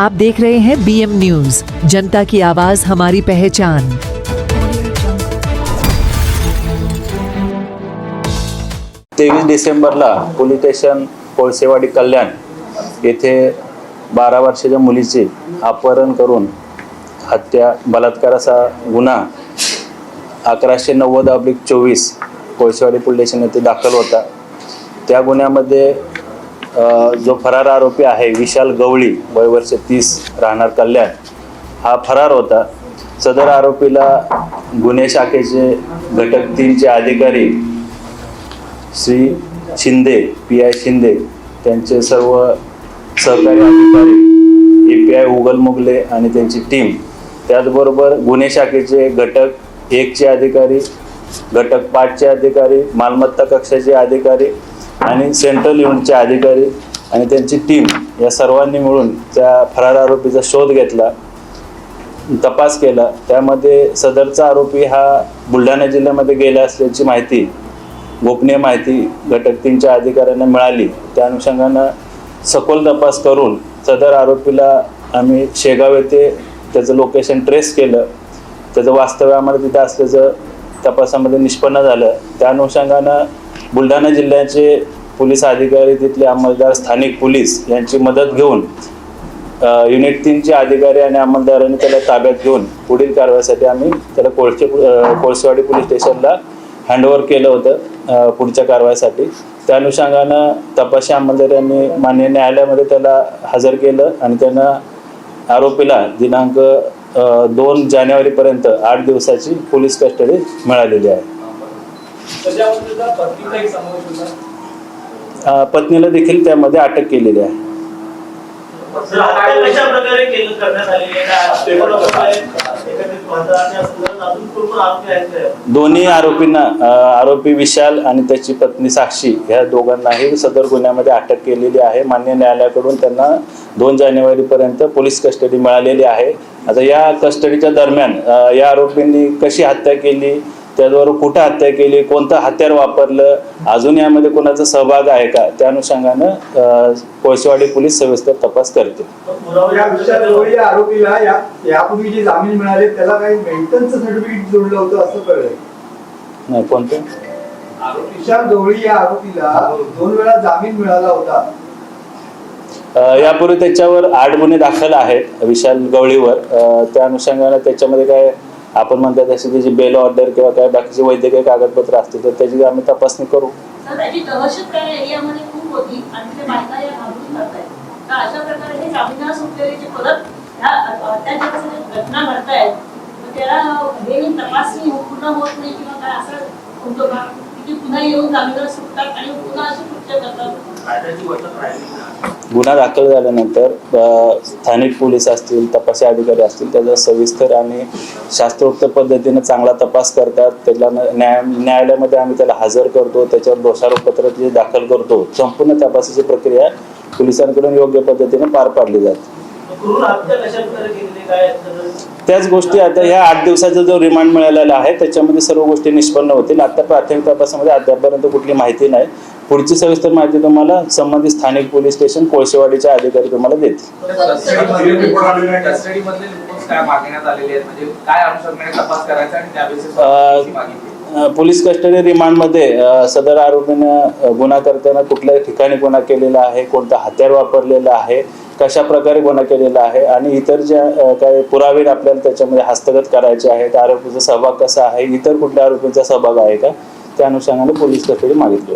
आप देख रहे हैं BM न्यूज, जनता की आवाज हमारी पहचान। 23 डिसेंबरला पोलीस स्टेशन कोळसेवाडी कल्याण येथे 12 वर्षाच्या मुलीचे अपहरण करून हत्या बलात्काराचा गुन्हा 1190/24 कोळसेवाडी पोलीस स्टेशन येथे दाखल होता। त्या गुन्ह्यामध्ये जो फरार आरोपी आहे विशाल गवळी वय वर्ष 30 राहणार कल्याण हा फरार होता। सदर आरोपीला गुन्हे शाखेचे घटक 3 चे अधिकारी श्री शिंदे PI शिंदे त्यांचे सर्व सहकारी अधिकारी API उगल मुगले आणि त्यांची टीम, त्याचबरोबर गुन्हे शाखेचे घटक 1 चे अधिकारी, घटक 5 चे अधिकारी, मालमत्ता कक्षाचे अधिकारी आणि सेंट्रल युनिटचे अधिकारी आणि त्यांची टीम या सर्वांनी मिळून त्या फरार आरोपीचा शोध घेतला, तपास केला। त्यामध्ये सदरचा आरोपी हा बुलढाणा जिल्ह्यामध्ये गेला असल्याची माहिती, गोपनीय माहिती घटक 3 च्या अधिकाऱ्यांना मिळाली। त्या अनुषंगाने सखोल तपास करून सदर आरोपीला आम्ही शेगाव येथे त्याचं लोकेशन ट्रेस केलं। त्याचं वास्तव्य आम्हाला तिथे असल्याचं तपासामध्ये निष्पन्न झालं। त्या अनुषंगाने बुलढाणा जिल्ह्याचे पोलीस अधिकारी, तिथले अंमलदार, स्थानिक पोलीस यांची मदत घेऊन युनिट 3 चे अधिकारी आणि अंमलदारांनी त्याला ताब्यात घेऊन पुढील कारवाईसाठी आम्ही त्याला कोळसेवाडी पोलीस स्टेशनला हँडओव्हर केलं होतं पुढच्या कारवाईसाठी। त्या अनुषंगाने तपासी अंमलदारांनी माननीय न्यायालयामध्ये त्याला हजर केलं आणि त्यांना आरोपीला दिनांक 2 जानेवारीपर्यंत 8 दिवसाची पोलीस कस्टडी मिळालेली आहे। पत्नीला देखील त्यामध्ये अटक केलेली आहे। दोन्ही आरोपींना, आरोपी विशाल आणि त्याची पत्नी साक्षी या दोघांनाही सदर गुन्ह्यामध्ये अटक केलेली आहे। मान्य न्यायालयाकडून त्यांना 2 जानेवारीपर्यंत पोलीस कस्टडी मिळालेली आहे। आता या कस्टडीच्या दरम्यान या आरोपींनी कशी हत्या केली, त्याचबरोबर कुठं हत्या केली, कोणतं हत्यार वापरलं, अजून यामध्ये कोणाचा सहभाग आहे का, त्या अनुषंगानं कोळसेवाडी पोलीस सविस्तर तपास करते। आरोपीला यापूर्वी जे जामीन मिळाले त्याला काही मेंटेनन्स सर्टिफिकेट जोडलं होतं असं कळलंय? नाही, कोणते? विशाल गवळी या आरोपीला 2 वेळा जामीन मिळाला होता। यापूर्वी त्याच्यावर 8 गुन्हे दाखल आहेत विशाल गवळीवर। त्या अनुषंगाने त्याच्यामध्ये काय आपण म्हणतात अशी त्याची बेल ऑर्डर किंवा काय बाकीचे वैद्यकीय कागदपत्र असतील तर त्याची आम्ही तपासणी करू। त्याची दहशत काय एरियामध्ये खूप होती आणि ते बायका या घाबरून जातायत, तर अशा प्रकारे हे जामिनावर सुटलेले जे परत ह्या अत्याचाराच्या घटना घडतायत त्याला हे तपासणी पूर्ण होत नाही किंवा काय असं होतं का की पुन्हा येऊन जामिनावर सुटतात आणि पुन्हा असे कृत्य करतात? गुन्हा दाखल झाल्यानंतर स्थानिक पोलीस असतील, तपासी अधिकारी असतील त्याचा सविस्तर आणि शास्त्रोक्त पद्धतीने चांगला तपास करतात। त्याला न्यायालयामध्ये आम्ही त्याला हजर करतो, त्याच्यावर दोषारोपपत्र जे दाखल करतो। संपूर्ण तपासाची प्रक्रिया पोलिसांकडून योग्य पद्धतीने पार पाडली जाते। त्याच गोष्टी आता ह्या 8 दिवसाचा जो रिमांड मिळालेला आहे त्याच्यामध्ये सर्व गोष्टी निष्पन्न होतील। आता प्राथमिक तपासामध्ये अद्यापर्यंत कुठली माहिती नाही। पुढची सविस्तर माहिती तुम्हाला संबंधित स्थानिक पोलीस स्टेशन कोळसेवाडीचे अधिकारी तुम्हाला देतील। पोलीस कस्टडी रिमांडमध्ये सदर आरोपीने गुन्हा करताना कुठल्या ठिकाणी गुन्हा केलेला आहे, कोणता हत्यार वापरलेला आहे, कशा प्रकारे गुन्हा केलेला आहे आणि इतर ज्या काही पुरावे आपल्याला त्याच्यामध्ये हस्तगत करायचे आहेत, आरोपीचा सहभाग कसा आहे, इतर कुठल्या आरोपींचा सहभाग आहे का, त्या अनुषंगाने पोलीस कस्टडी मागितली।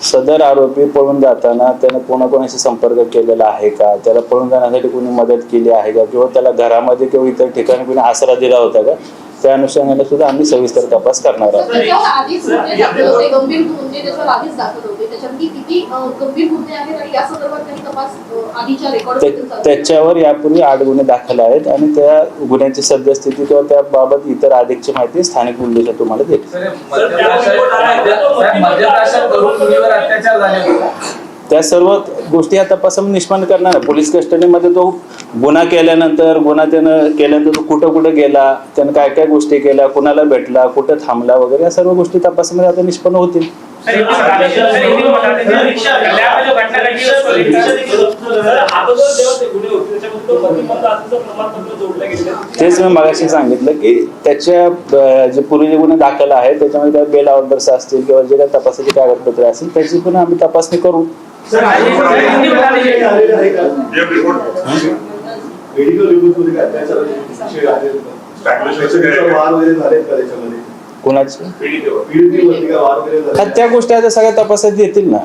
सदर आरोपी पळून जाताना त्याने कोणाकोणाशी संपर्क केलेला आहे का, त्याला पळून जाण्यासाठी कोणी मदत केली आहे का, किंवा त्याला घरामध्ये किंवा इतर ठिकाणी कोणी आसरा दिला होता का, त्या अनुषंगाने सुद्धा आम्ही सविस्तर तपास करणार आहोत। त्याच्यावर यापूर्वी 8 गुन्हे दाखल आहेत आणि त्या गुन्ह्याची सद्यस्थिती किंवा त्याबाबत इतर अधिकची माहिती स्थानिक पोलिसांना तुम्हाला देतील। त्या सर्व गोष्टी या तपासामध्ये निष्पन्न करणार आहे। पोलीस कस्टडीमध्ये तो गुन्हा केल्यानंतर तो कुठं गेला, त्यानं काय काय गोष्टी केल्या, कुणाला भेटला, कुठं थांबला वगैरे या सर्व गोष्टी तपासामध्ये आता निष्पन्न होतील। सर हिंदी में बता दें कल्याण में जो घटना घटी है उसको लेकर अगोदर जेव्हा ते गुन्हे होते त्याच्यामध्ये तो प्रतिबंध असल्याचं प्रमाणपत्र जोडलं गेलं. तेच मी मगाशी सांगितलं की त्याच्या जे पूर्वी जे गुन्हे दाखल आहेत त्याच्यामध्ये काय बेल ऑर्डर्स असतील किंवा जे काही तपासाची कागदपत्रे असतील त्याची पण आम्ही तपासणी करू. सर हिंदी में बता दीजिए. आलेलं आहे का मेडिकल रिपोर्ट मध्ये काय त्याच्यावर वार वगैरे झालेत का त्याच्यामध्ये कोणाची पीडितेवरती काय वार वगैरे झाले? त्या गोष्टी आता सगळ्या तपासात येतील ना.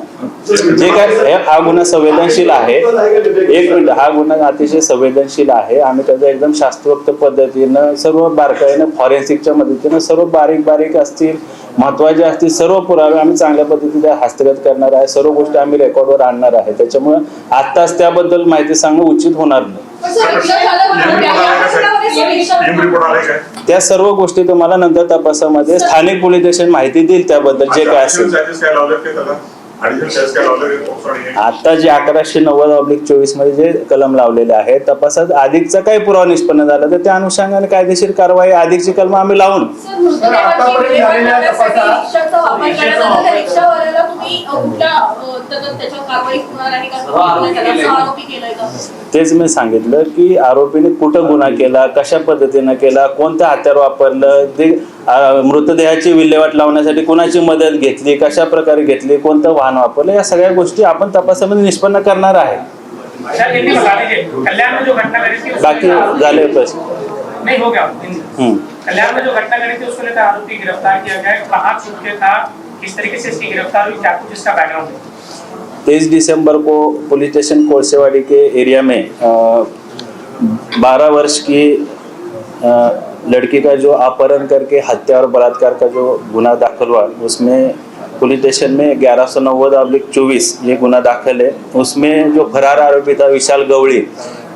जे काय हा गुन्हा संवेदनशील आहे, एक मिनिट, हा गुन्हा अतिशय संवेदनशील आहे. आम्ही त्याचा एकदम शास्त्रोक्त पद्धतीनं सर्व बारकाईनं फॉरेन्सिकच्या मदतीनं सर्व बारीक बारीक असतील महत्वाचे असतील सर्व पुरावे आम्ही चांगल्या पद्धतीने हस्तगत करणार आहे. सर्व गोष्टी आम्ही रेकॉर्डवर आणणार आहे. त्याच्यामुळे आत्ताच त्याबद्दल माहिती सांगणं उचित होणार नाही. त्या सर्व गोष्टी तुम्हाला नंतर तपासामध्ये स्थानिक पोलीस स्टेशन माहिती देईल त्याबद्दल जे काय असेल. आता जे 1190/24 मध्ये जे कलम लावलेले आहे तपासात अधिकचा काही पुरावा निष्पन्न झाला तर त्या अनुषंगाने कायदेशीर कारवाई अधिकची कलम आम्ही लावून तेच मी सांगितलं की आरोपीने कुठं गुन्हा केला, कशा पद्धतीनं केला, कोणतं हत्यार वापरलं, ते मृतदेहाची विल्हेवाट लावण्यासाठी कुणाची मदत घेतली, कशा प्रकारे घेतली, कोणतं वाहन वापरलं, या सगळ्या गोष्टी आपण तपासामध्ये निष्पन्न करणार आहे. बाकी झाले प्रश्न नहीं हो गया. कल्याण में जो घटना घटी थी उसको लेकर आरोपी गिरफ्तार किया गया है. कहाँ छूट के था, किस तरीके से इसकी गिरफ्तार हुई, क्या कुछ इसका बैकग्राउंड है? 23 दिसंबर को पुलिस स्टेशन कोलसेवाड़ी के एरिया में 12 वर्ष की लड़की का जो अपहरण करके हत्या और बलात्कार का जो गुना दाखिल हुआ उसमें पुलिस स्टेशन में 1190/24 ये गुना दाखिल है. उसमें जो फरार आरोपी था विशाल गवड़ी,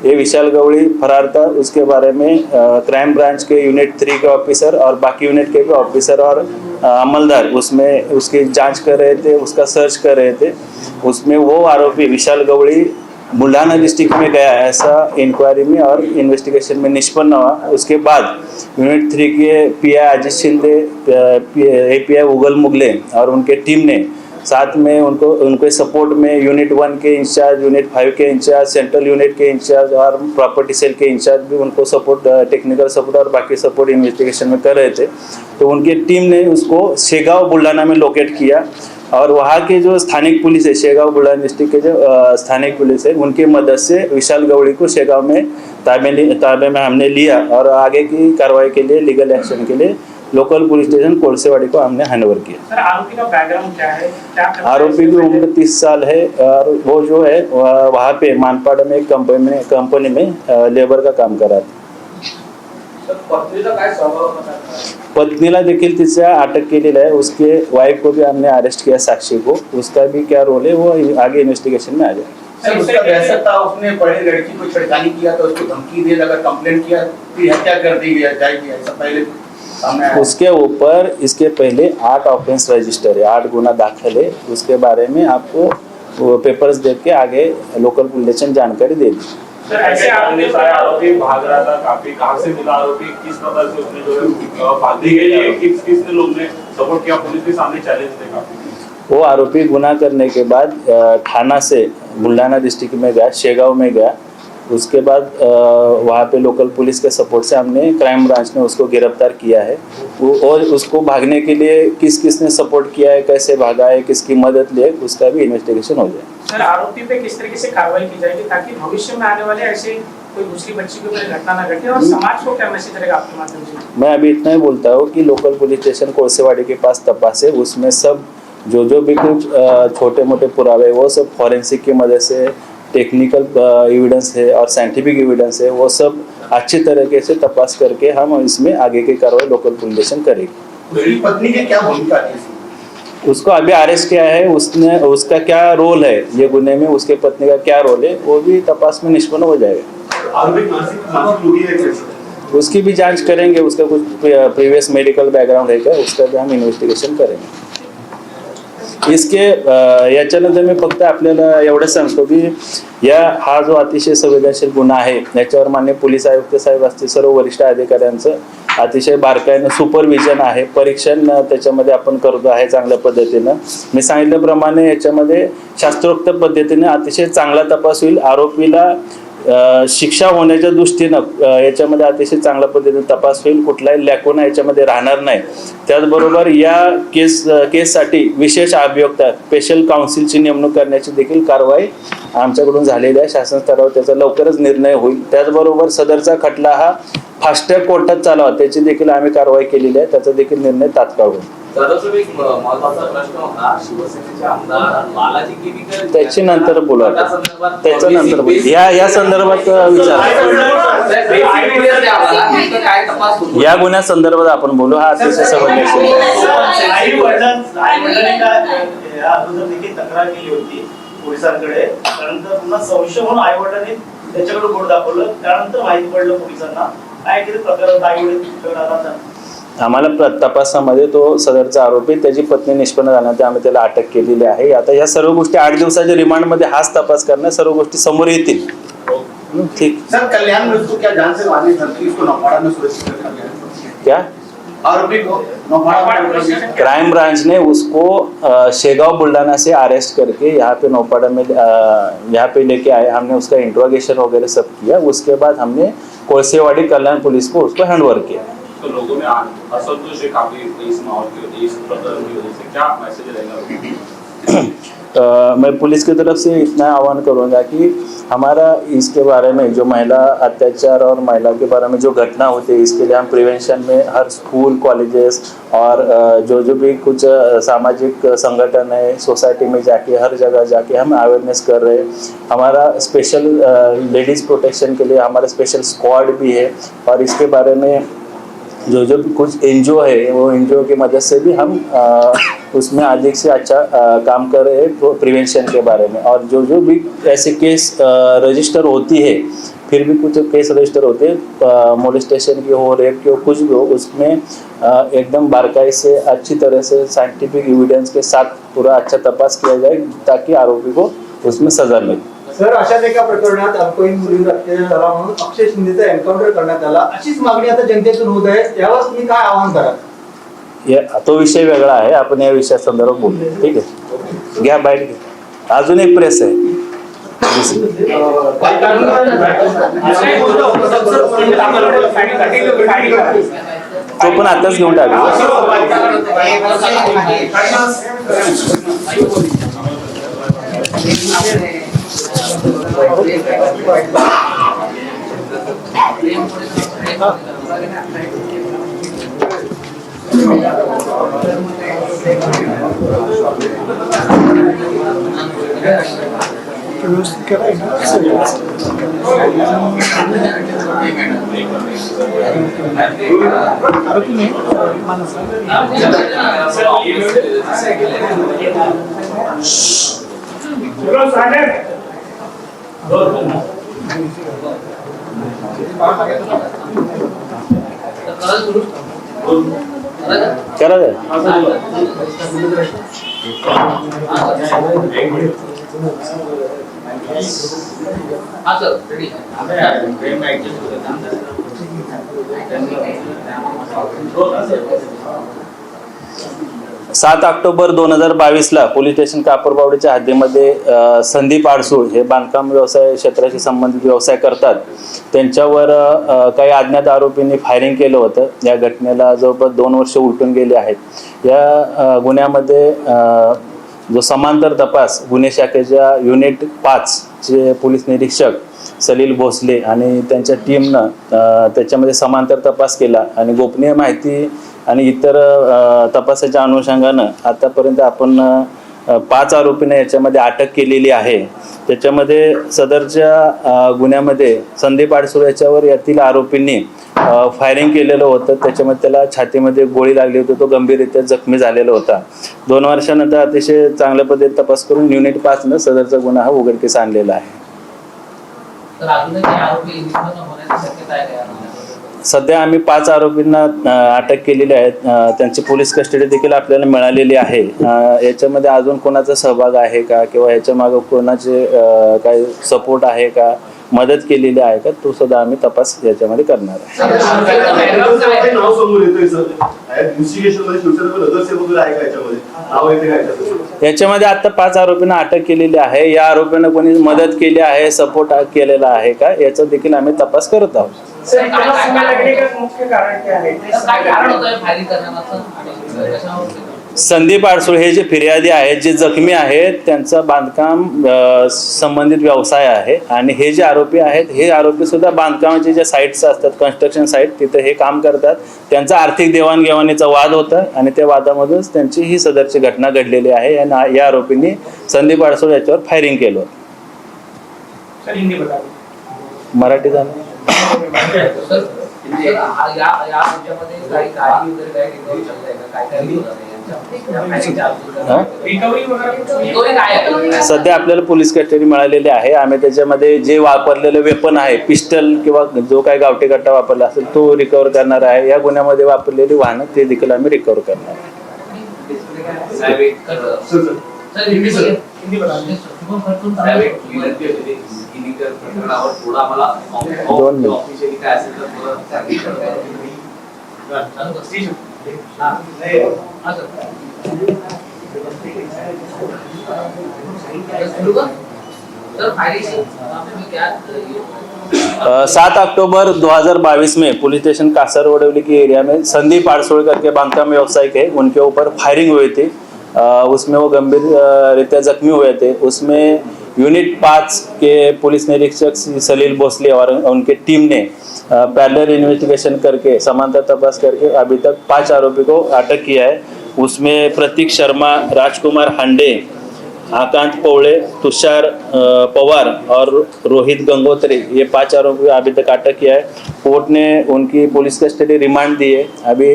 ये विशाल गवड़ी फरार था. उसके बारे में क्राइम ब्रांच के यूनिट 3 के ऑफिसर और बाकी यूनिट के भी ऑफिसर और अमलदार उसमें उसकी जांच कर रहे थे, उसका सर्च कर रहे थे. उसमें वो आरोपी विशाल गवड़ी बुल्ढाना डिस्ट्रिक्ट में गया ऐसा इंक्वायरी में और इन्वेस्टिगेशन में निष्पन्न हुआ. उसके बाद यूनिट 3 के पीआई अजित शिंदे, एपीआई उगल मुगले और उनके टीम ने साथ में उनके सपोर्ट में यूनिट 1 के इंचार्ज, यूनिट 5 के इंचार्ज, सेंट्रल यूनिट के इंचार्ज और प्रॉपर्टी सेल के इंचार्ज भी उनको सपोर्ट, टेक्निकल सपोर्ट और बाकी सपोर्ट इन्वेस्टिगेशन में कर रहे थे. तो उनकी टीम ने उसको शेगांव बुल्ढाना में लोकेट किया और वहाँ के जो स्थानिक पुलिस है, शेगांव बुल्ढाना डिस्ट्रिक्ट के जो स्थानिक पुलिस है, उनकी मदद से विशाल गवड़ी को शेगांव में ताबे में हमने लिया और आगे की कार्रवाई के लिए, लीगल एक्शन के लिए लोकल पुलिस स्टेशन कोलसेवाड़ी को हमने हैंडओवर किया. सर आरोपी का बैकग्राउंड क्या है, क्या करता है? आरोपी की उम्र 30 साल है और वो जो है वहाँ पे मानपाड़ा में एक कंपनी में लेबर का काम कर रहा था. पत्नीला देखील तिचा अटक केलेला आहे. उसके वाइफ को भी हमने अरेस्ट किया, साक्षी को. उसका भी क्या रोल है वो आगे इन्वेस्टिगेशन में आ जाए. सर उसका वैसा था, उसने पढ़े लड़की को छेड़खानी किया था, उसको धमकी दे लगा, कंप्लेंट किया, फिर हत्या कर दी जाएगी, ऐसा पहले सामने आया. उसके ऊपर इसके पहले 8 ऑफेंस रजिस्टर है, 8 गुना दाखिल है. उसके बारे में आपको वो पेपर्स देख के आगे लोकल पुलिस स्टेशन जानकारी देगी. सर ऐसे आरोपी भाग रहा था काफी, कहाँ से मिला आरोपी, किस प्रकार से उसने जो है भागने के लिए किसने लोग ने सपोर्ट किया, पुलिस के सामने चैलेंज थे काफी. वो आरोपी गुनाह करने के बाद थाना से बुल्ढाना डिस्ट्रिक्ट में गया, शेगांव में गया. उसके बाद वहाँ पे लोकल पुलिस के सपोर्ट से हमने क्राइम ब्रांच ने उसको गिरफ्तार किया है. और उसको भागने के लिए किसने सपोर्ट किया है, कैसे भागा है, किसकी मदद ली है, उसका भी इन्वेस्टिगेशन हो जाए. सर आरोपी पे किस तरीके से कार्रवाई की जाएगी ताकि भविष्य में आने वाले ऐसे कोई दूसरी बच्ची के ऊपर घटना ना घटे, और समाज को क्या मैसेज रहेगा आपके माध्यम से? मैं अभी इतना ही बोलता हूँ कि लोकल पुलिस स्टेशन कोलसेवाड़ी के पास तपास है. उसमें सब जो भी कुछ छोटे मोटे पुरावे वो सब फॉरेंसिक की मदद से, टेक्निकल एविडेंस है और साइंटिफिक एविडेंस है, वो सब अच्छी तरीके से तपास करके हम इसमें आगे की कार्रवाई लोकल पुलिस स्टेशन करेगी. उसकी पत्नी की क्या भूमिका थी? उसको अभी अरेस्ट किया है. उसका क्या रोल है ये गुने में, उसके पत्नी का क्या रोल है वो भी तपास में निष्पन्न हो जाएगा. आरोपी नासिक लोगी है कैसे? उसकी भी जांच करेंगे. उसका कुछ प्रीवियस मेडिकल बैकग्राउंड है क्या, उसका भी हम इन्वेस्टिगेशन करेंगे. इसके याच्यानंतर मी फक्त आपल्याला एवढंच सांगतो की हा जो अतिशय संवेदनशील गुन्हा आहे याच्यावर माननीय पोलीस आयुक्त साहेब असतील, सर्व वरिष्ठ अधिकाऱ्यांचं अतिशय बारकाईनं सुपरविजन आहे, परीक्षण त्याच्यामध्ये आपण करतो आहे चांगल्या पद्धतीनं. मी सांगितल्याप्रमाणे याच्यामध्ये शास्त्रोक्त पद्धतीने अतिशय चांगला तपास होईल. आरोपीला शिक्षा होण्याच्या दृष्टीनं याच्यामध्ये अतिशय चांगल्या पद्धतीने तपास होईल, कुठलाही लॅकुना याच्यामध्ये राहणार नाही. त्याचबरोबर या केससाठी विशेष अभियोक्ता स्पेशल काउन्सिलची नेमणूक करण्याची देखील कारवाई आमच्याकडून झालेली आहे. शासन स्तरावर त्याचा लवकरच निर्णय होईल. त्याचबरोबर सदरचा खटला हा फास्ट ट्रॅक कोर्टात चालावा त्याची देखील आम्ही कारवाई केलेली आहे, त्याचा देखील निर्णय तात्काळ होईल. एक महत्त्वाचा प्रश्न होता शिवसेनेचे आमदार बालाजी केविकर त्याची नंतर बोला, त्याच्यानंतर या संदर्भात विचार या गुन्ह्यासंदर्भात आपण बोलू. हा अतिशय संवेदनशील तक्रार केली होती पोलिसांकडे, त्यानंतर पुन्हा संशय म्हणून आई वडिलांनी त्याच्याकडे बोट दाखवलं, त्यानंतर माहिती पडलं पोलिसांना काय केलं प्रकार आई वडील आम्हाला तपासामध्ये तो सदरचा आरोपी त्याची पत्नी निष्पन्न झाल्यानंतर आम्ही त्याला अटक केलेली आहे. आता या सर्व गोष्टी 8 दिवसाच्या रिमांडमध्ये हाच तपास करणार, सर्व गोष्टी समोर येतील. ठीक सर, कल्याण में उसको क्या जान से मारने धमकी, उसको नौपाड़ा में सुरक्षित रखा गया क्या आरोपी को नौपाड़ा में क्राइम ब्रांच ने उसको शेगांव बुल्डाना से अरेस्ट करके यहाँ पे नौपाड़ा में यहाँ पे लेके आए. हमने उसका इंट्रोगेशन वगैरह सब किया. उसके बाद हमने कोळसेवाड़ी कल्याण पुलिस को उसको हैंडओवर किया. तो लोगों में असंतोष है काफी इस माहौल की वजह से, प्रकरण की वजह से, क्या मैसेज रहेगा? मैं पुलिस की तरफ से इतना आह्वान करूंगा कि हमारा इसके बारे में जो महिला अत्याचार और महिला के बारे में जो घटना होती है इसके लिए हम प्रिवेंशन में हर स्कूल कॉलेजेस और जो भी कुछ सामाजिक संगठन है सोसाइटी में जाके हर जगह जाके हम अवेयरनेस कर रहे हैं. हमारा स्पेशल लेडीज़ प्रोटेक्शन के लिए हमारा स्पेशल स्क्वाड भी है और इसके बारे में जो कुछ एनजीओ है वो एनजीओ की मदद से भी हम उसमें अधिक से अच्छा काम कर रहे हैं प्रिवेंशन के बारे में. और जो भी ऐसे केस रजिस्टर होती है, फिर भी कुछ केस रजिस्टर होते हैं मोलेस्टेशन की हो, रेप की हो, कुछ भी हो, उसमें एकदम बारकाई से अच्छी तरह से साइंटिफिक एविडेंस के साथ पूरा अच्छा तपास किया जाए ताकि आरोपी को उसमें सजा मिले. सर, अशाच एका प्रकरणात अल्पवयीन मुलीवर अत्याचार झाला म्हणून अक्षय शिंदेचा एन्काउंटर करण्यात आला, अशीच मागणी आता जनतेतून होत आहे. यावर तुम्ही काय आवाहन कराल? तो विषय वेगळा आहे, आपण या विषयासंदर्भात बोलू. ठीक आहे, घ्या बाहेर घ्या. अजून एक प्रेस आहे. तो पण आताच घेऊन टाकला. करा दे. हाँ सर, रेडी. 7 ऑक्टोबर 2022ला पोलीस स्टेशन कापरबावडीच्या हद्दीमध्ये संदीप आडसूळ हे बांधकाम व्यवसाय क्षेत्राशी संबंधित व्यवसाय करतात. त्यांच्यावर काही अज्ञात आरोपींनी फायरिंग केलं होतं. या घटनेला जवळपास 2 वर्ष उलटून गेले आहेत. या गुन्ह्यामध्ये जो समांतर तपास गुन्हे शाखेच्या युनिट 5 चे पोलीस निरीक्षक सलील भोसले आणि त्यांच्या टीमनं त्याच्यामध्ये समांतर तपास केला आणि गोपनीय माहिती आणि इतर तपासाच्या अनुषंगानं आतापर्यंत आपण 5 आरोपींना याच्यामध्ये अटक केलेली आहे. त्याच्यामध्ये सदरच्या गुन्ह्यामध्ये संदीप आडसूळ याच्यावर यातील आरोपींनी फायरिंग केलेलं होतं. त्याच्यामध्ये त्याला छातीमध्ये गोळी लागली होती, तो गंभीररित्या जखमी झालेला होता. 2 वर्षानंतर अतिशय चांगल्या पद्धतीने तपास करून युनिट 5 न सदरचा गुन्हा हा उघडकीस आणलेला आहे. सध्या आम्ही 5 आरोपींना अटक केलेली आहे. त्यांची पोलीस कस्टडी देखील आपल्याला मिळालेली आहे. याच्यामध्ये अजून कोणाचा सहभाग आहे का किंवा याच्या मागे कोणाचे काही सपोर्ट आहे का, मदत केलेली आहे का, तो सुद्धा आम्ही तपास याच्यामध्ये करणार आहे. नाव समोर येतोय सर, इन्व्हेस्टिगेशनमध्ये शिवसेना नगरसेवक वगैरे आहे का याच्यामध्ये, नाव येते का याच्यामध्ये? याच्यामध्ये आता 5 आरोपींना अटक केलेली आहे. या आरोपींना कोणी मदत केली आहे, सपोर्ट केलेला आहे का, याचा देखील आम्ही तपास करत आहोत. मुख्य कारण काय आहे? काय कारण होतं फायरिंग करण्यामागचं आणि कशावर? संदीप आडसूळ हे जे फिर्यादी आहेत, जे जखमी आहेत, त्यांचा बांधकाम संबंधित व्यवसाय आहे आणि हे जे आरोपी आहेत, हे आरोपी सुद्धा बांधकामाचे जे साईट्स असतात, कन्स्ट्रक्शन साईट, तिथे हे काम करतात. त्यांचा आर्थिक देवाणघेवाणीचा वाद होता आणि त्या वादामधूनच त्यांची ही सदरची घटना घडलेली आहे आणि या आरोपींनी संदीप आडसूळ याच्यावर फायरिंग केलं. मराठी झालं. सध्या आपल्याला पोलीस कस्टडी मिळालेली आहे. आम्ही त्याच्यामध्ये जे वापरलेले वेपन आहे, पिस्टल किंवा जो काही गावठी कट्टा वापरला असेल तो रिकव्हर करणार आहे. या गुन्ह्यामध्ये वापरलेली वाहनं ते देखील आम्ही रिकव्हर करणार आहे. दोन मिनिट. सर 7 अक्टूबर 2022 में पुलिस स्टेशन कासरवडवली के एरिया में संदीप आड़सोड़ करके बांधकाम व्यवसायिक है, उनके ऊपर फायरिंग हुई थी. उसमें वो गंभीर रीत्या जख्मी हुए थे. उसमें यूनिट 5 के पुलिस निरीक्षक सलील भोसले और उनके टीम ने पैरेलल इन्वेस्टिगेशन करके, समांतर तपास करके अभी तक 5 आरोपी को अटक किया है. उसमें प्रतीक शर्मा, राजकुमार हांडे, आकांत पौड़े, तुषार पवार और रोहित गंगोत्री, ये 5 आरोपी अभी तक अटक किया है. कोर्ट ने उनकी पुलिस कस्टडी रिमांड दी है. अभी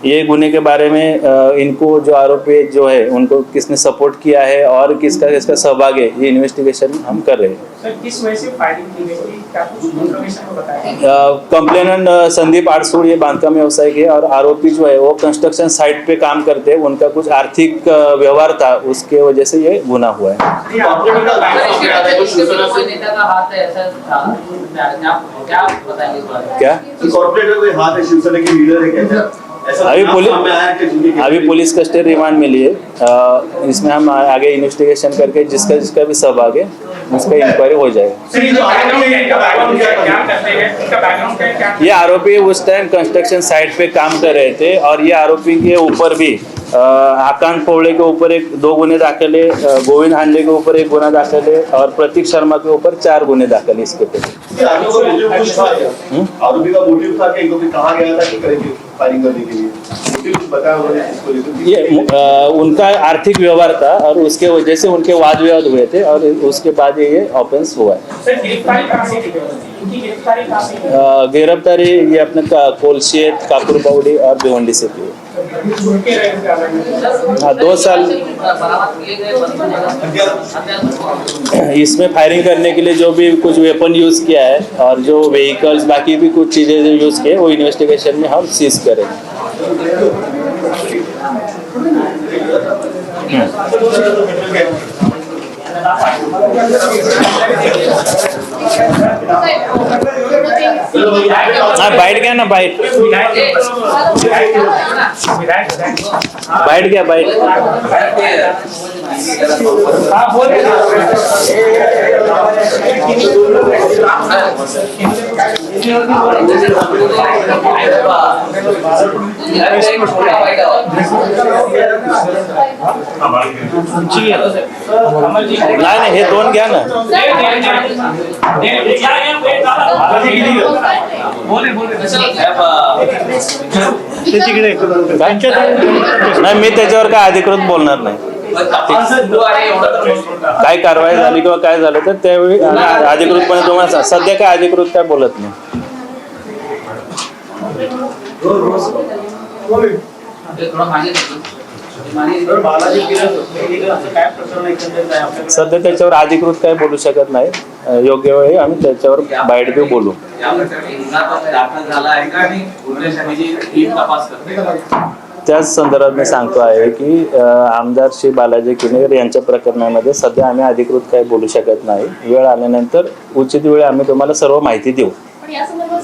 ये गुने के बारे में इनको जो आरोपी जो है उनको किसने सपोर्ट किया है और किसका किसका सहभाग है, ये इन्वेस्टिगेशन हम कर रहे हैं. सर किस वजह से फायरिंग की गई थी, क्या कुछ इन्फॉर्मेशन को बताया? कंप्लेनेंट संदीप आड़सूड़ ये बांधकाम व्यवसायिक है और आरोपी जो है वो कंस्ट्रक्शन साइट पे काम करते हैं. उनका कुछ आर्थिक व्यवहार था, उसके वजह से ये गुनाह हुआ है. क्या कॉर्पोरेट का कोई हाथ है, शिवसेना के लीडर है क्या? अभी पुलिस कस्टडी रिमांड मिली है. इसमें हम आगे इन्वेस्टिगेशन करके जिसका जिसका भी सहभाग है उसका इंक्वायरी हो जाएगा. ये आरोपी उस टाइम कंस्ट्रक्शन साइट पे काम कर रहे थे और ये आरोपी के ऊपर भी आकांत पौड़े के ऊपर 2 गुने दाखिल है, गोविंद हांडे के ऊपर 1 गुना दाखिल है और प्रतीक शर्मा के ऊपर 4 गुने दाखिल है. इसके पहले आरोपी का मोटिव था कि इनको कहा गया था कि करेंगे फायरिंग करने के लिए, मोटिव कुछ बताया उन्होंने इसको लेकर? ये उनका आर्थिक व्यवहार था और उसके वजह से उनके वाद विवाद हुए थे और उसके बाद ये ऑफेंस हुआ है. गिरफ्तारी ये अपने कोलशेत, कापुरबावड़ी और भिवंडी से की. हाँ, 2 साल. इसमें फायरिंग करने के लिए जो भी कुछ वेपन यूज किया है और जो व्हीकल्स बाकी भी कुछ चीजें जो यूज किए वो इन्वेस्टिगेशन में हम सीज करेंगे. हाँ, बैठ गया ना, बैठ गया, बैठ. नाही हे 2 घ्या ना. नाही, मी त्याच्यावर काय अधिकृत बोलणार नाही. काय कारवाई झाली किंवा काय झालं तर त्यावेळी अधिकृतपणे तुम्हाला सध्या काय अधिकृत काय बोलत नाही. सध्या त्याच्यावर अधिकृत काय बोलू शकत नाही. योग्य वेळी आम्ही त्याच्यावर बाईट देऊ, बोलू. या प्रकरणी गुन्हा दाखल झाला आहे का आणि गुन्हे शाखेची टीम तपास करते? त्याच संदर्भात मी सांगतो आहे की आमदार श्री बालाजी किनीर यांच्या प्रकरणामध्ये सध्या आम्ही अधिकृत काही बोलू शकत नाही. वेळ आल्यानंतर उचित वेळी आम्ही तुम्हाला सर्व माहिती देऊ. पण या संदर्भात